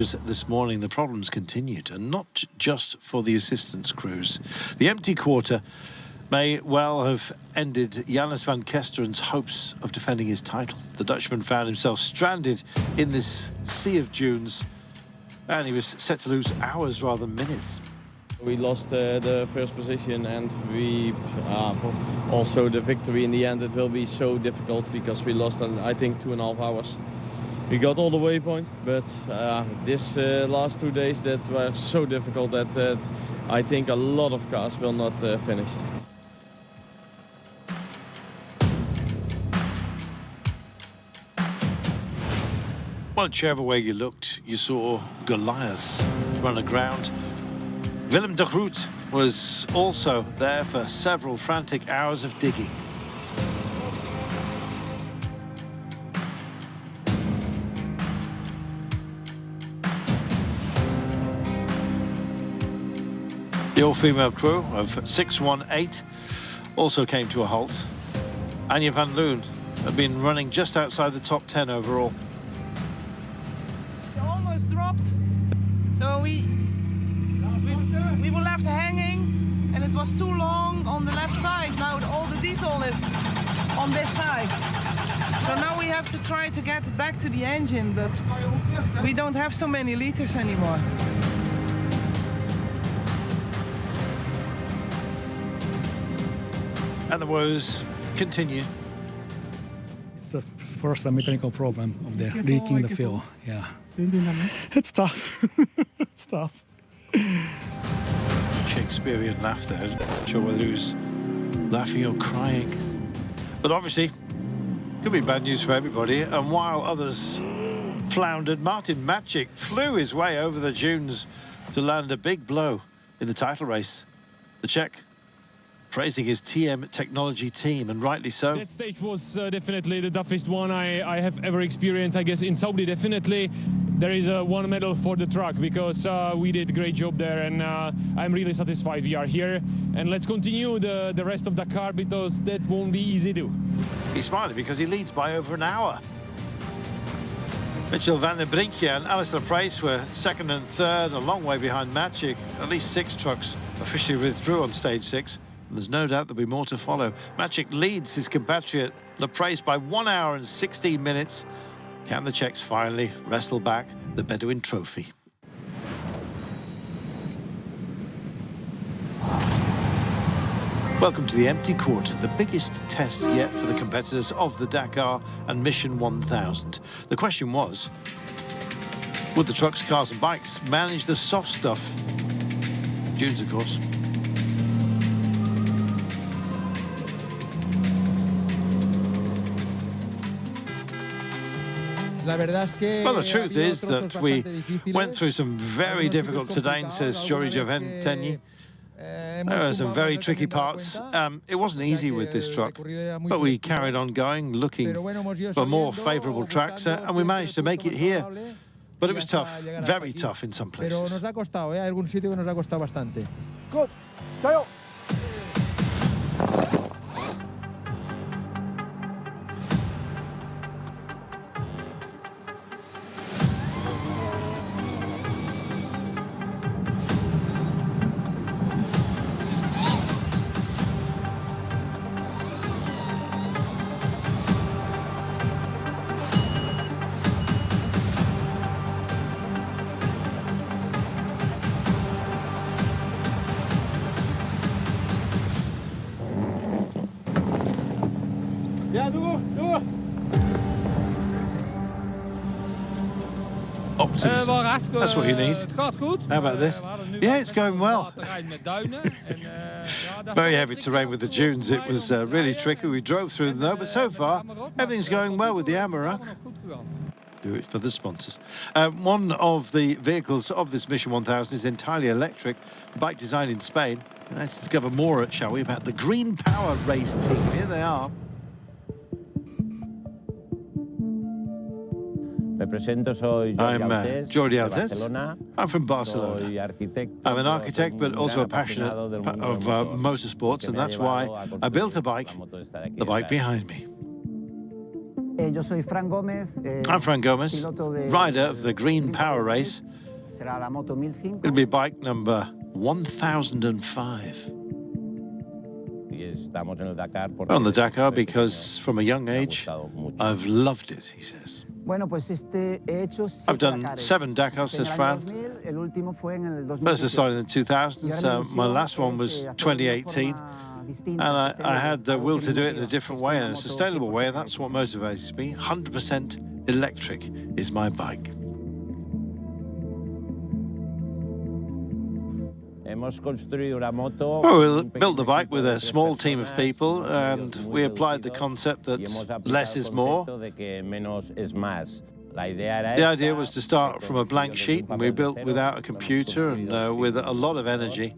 This morning, the problems continued, and not just for the assistance crews. The empty quarter may well have ended Jannes van Kesteren's hopes of defending his title. The Dutchman found himself stranded in this sea of dunes, and he was set to lose hours rather than minutes. We lost the first position, and we also the victory in the end. It will be so difficult because we lost, I think, 2.5 hours. We got all the waypoints, but this last 2 days that were so difficult that I think a lot of cars will not finish. Well, whichever way you looked, you saw Goliaths run aground. Willem de Groot was also there for several frantic hours of digging. The all-female crew of 618 also came to a halt. Anja van Loon had been running just outside the top 10 overall. It almost dropped, so we were left hanging, and it was too long on the left side. Now all the diesel is on this side, so now we have to try to get it back to the engine, but we don't have so many liters anymore. And the woes continue. It's the first mechanical problem of the leaking the fuel. Yeah, it's tough. It's tough. Shakespearean laughter. I'm not sure whether he was laughing or crying. But obviously, could be bad news for everybody. And while others floundered, Martin Maciek flew his way over the dunes to land a big blow in the title race. The Czech praising his TM technology team, and rightly so. That stage was definitely the toughest one I have ever experienced. I guess in Saudi, definitely there is one medal for the truck, because we did a great job there, and I'm really satisfied we are here. And let's continue the rest of Dakar, because that won't be easy to do. He's smiling because he leads by over an hour. Mitchell van der Brinkje and Alistair Price were second and third, a long way behind Maciek. At least 6 trucks officially withdrew on stage 6. There's no doubt there'll be more to follow. Maciek leads his compatriot Leprace by 1 hour and 16 minutes. Can the Czechs finally wrestle back the Bedouin Trophy? Welcome to the empty quarter, the biggest test yet for the competitors of the Dakar and Mission 1000. The question was, would the trucks, cars and bikes manage the soft stuff? Dunes, of course. Well, the truth is that we went through some very difficult terrain, says Jory Joventenyi. There were some very tricky parts. It wasn't easy with this truck, but we carried on going, looking for more favourable tracks, and we managed to make it here. But it was tough, very tough in some places. Optimism. That's what you need. How about this? Yeah, it's going well. Very heavy terrain with the dunes. It was really tricky. We drove through them though, but so far everything's going well with the Amarok. Do it for the sponsors. One of the vehicles of this Mission 1000 is entirely electric, bike designed in Spain. Let's discover more, shall we, about the Green Power race team. Here they are. I'm Jordi Altes. I'm from Barcelona. I'm an architect, but also a passionate of motorsports, and that's why I built a bike, the bike behind me. Yo soy Fran Gómez. I'm Fran Gomez, rider of the Green Power Race. Será la moto 1005. It'll be bike number 1005. We're on the Dakar because from a young age, I've loved it, he says. I've done 7 Dakars, says Fran. First I started in the 2000s. My last one was 2018. And I had the will to do it in a different way, in a sustainable way, and that's what motivates me. 100% electric is my bike. Well, we built the bike with a small team of people, and we applied the concept that less is more. The idea was to start from a blank sheet, and we built without a computer and with a lot of energy.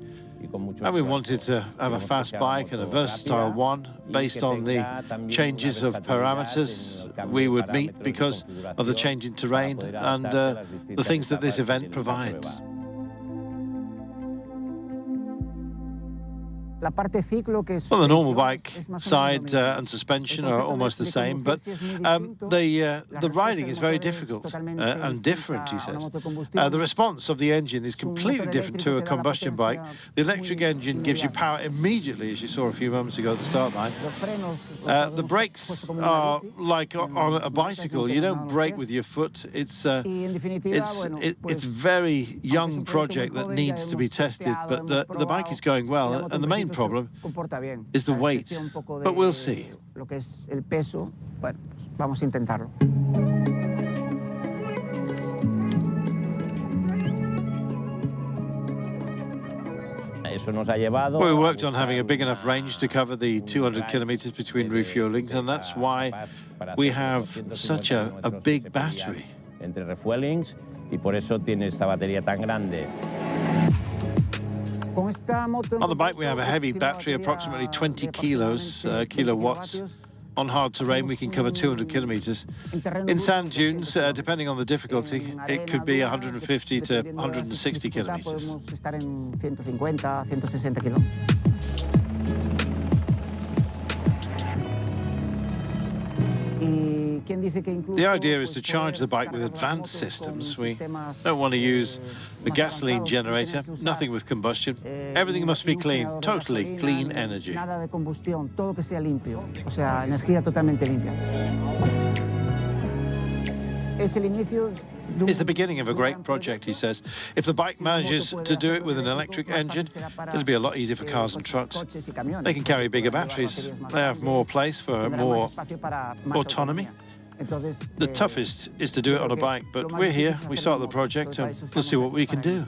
And we wanted to have a fast bike and a versatile one based on the changes of parameters we would meet because of the change in terrain and the things that this event provides. Well, the normal bike side and suspension are almost the same, but the riding is very difficult and different, he says. The response of the engine is completely different to a combustion bike. The electric engine gives you power immediately, as you saw a few moments ago at the start line. The brakes are like on a bicycle. You don't brake with your foot. It's a very young project that needs to be tested, but the bike is going well, and the main problem is the weight, but we'll see. Well, we worked on having a big enough range to cover the 200 kilometers between refuelings, and that's why we have such a big battery. On the bike, we have a heavy battery, approximately 20 kilowatts. On hard terrain, we can cover 200 kilometers. In sand dunes, depending on the difficulty, it could be 150 to 160 kilometers. The idea is to charge the bike with advanced systems. We don't want to use a gasoline generator, nothing with combustion. Everything must be clean, totally clean energy. It's the beginning of a great project, he says. If the bike manages to do it with an electric engine, it'll be a lot easier for cars and trucks. They can carry bigger batteries. They have more place for more autonomy. The toughest is to do it on a bike, but we're here, we start the project, and we'll see what we can do.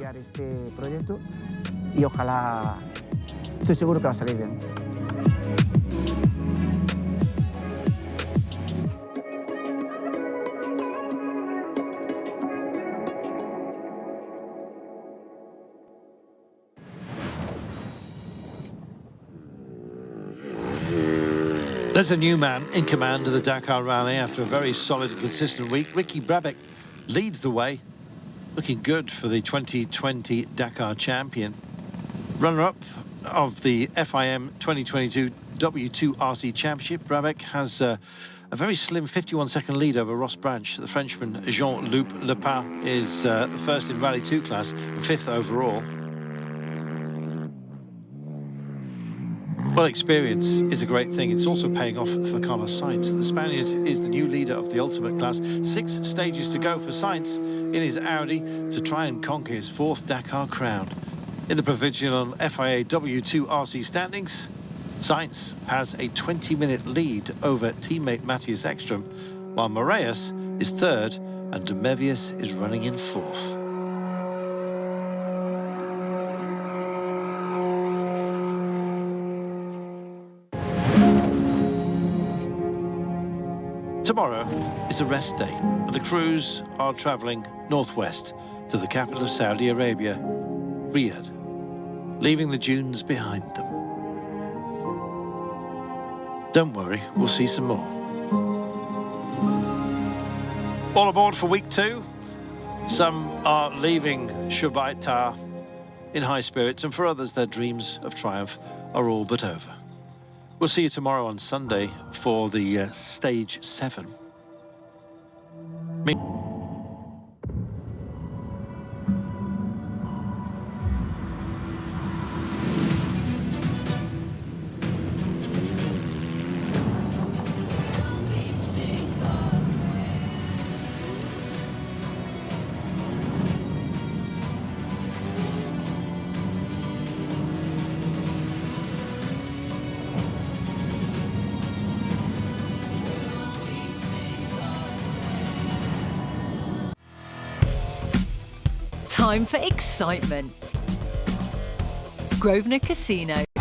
There's a new man in command of the Dakar Rally after a very solid and consistent week. Ricky Brabec leads the way, looking good for the 2020 Dakar champion. Runner-up of the FIM 2022 W2 RC Championship, Brabec has a very slim 51-second lead over Ross Branch. The Frenchman Jean-Luc Lepin is first in Rally 2 class and 5th overall. Well, experience is a great thing. It's also paying off for Carlos Sainz. The Spaniard is the new leader of the ultimate class. 6 stages to go for Sainz in his Audi to try and conquer his 4th Dakar crown. In the provincial FIA W2 RC standings, Sainz has a 20-minute lead over teammate Matthias Ekström, while Moraes is 3rd and De Mevius is running in 4th. Tomorrow is a rest day, and the crews are travelling northwest to the capital of Saudi Arabia, Riyadh, leaving the dunes behind them. Don't worry, we'll see some more. All aboard for week 2. Some are leaving Shubaita in high spirits, and for others, their dreams of triumph are all but over. We'll see you tomorrow on Sunday for the Stage 7. Time for excitement. Grosvenor Casino.